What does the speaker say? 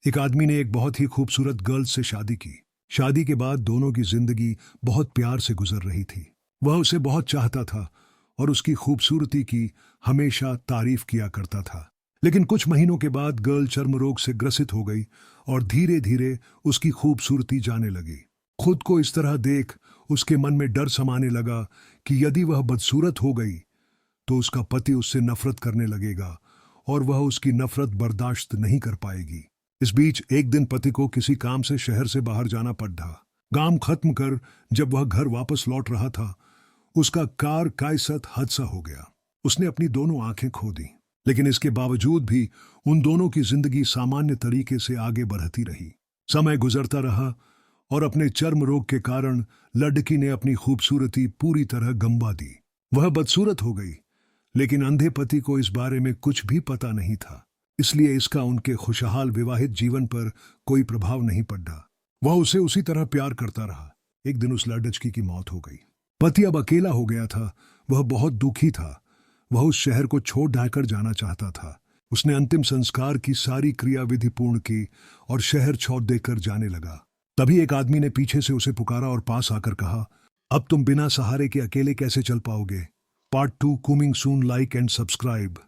एक आदमी ने एक बहुत ही खूबसूरत गर्ल से शादी की। शादी के बाद दोनों की जिंदगी बहुत प्यार से गुजर रही थी। वह उसे बहुत चाहता था और उसकी खूबसूरती की हमेशा तारीफ किया करता था। लेकिन कुछ महीनों के बाद गर्ल चर्म रोग से ग्रसित हो गई और धीरे धीरे उसकी खूबसूरती जाने लगी। खुद को इस तरह देख उसके मन में डर समाने लगा कि यदि वह बदसूरत हो गई तो उसका पति उससे नफरत करने लगेगा और वह उसकी नफरत बर्दाश्त नहीं कर पाएगी। इस बीच एक दिन पति को किसी काम से शहर से बाहर जाना पड़ा। काम खत्म कर जब वह घर वापस लौट रहा था, उसका कार के साथ हादसा हो गया। उसने अपनी दोनों आंखें खो दी, लेकिन इसके बावजूद भी उन दोनों की जिंदगी सामान्य तरीके से आगे बढ़ती रही। समय गुजरता रहा और अपने चर्म रोग के कारण लड़की ने अपनी खूबसूरती पूरी तरह गंवा दी। वह बदसूरत हो गई, लेकिन अंधे पति को इस बारे में कुछ भी पता नहीं था, इसलिए इसका उनके खुशहाल विवाहित जीवन पर कोई प्रभाव नहीं पड़ा। वह उसे उसी तरह प्यार करता रहा। एक दिन उस लड़की की मौत हो गई। पति अब अकेला हो गया था। वह बहुत दुखी था। वह उस शहर को छोड़ ढाकर जाना चाहता था। उसने अंतिम संस्कार की सारी क्रियाविधि पूर्ण की और शहर छोड़ देकर जाने लगा। तभी एक आदमी ने पीछे से उसे पुकारा और पास आकर कहा, अब तुम बिना सहारे के अकेले कैसे चल पाओगे? Part 2 coming soon, like and subscribe.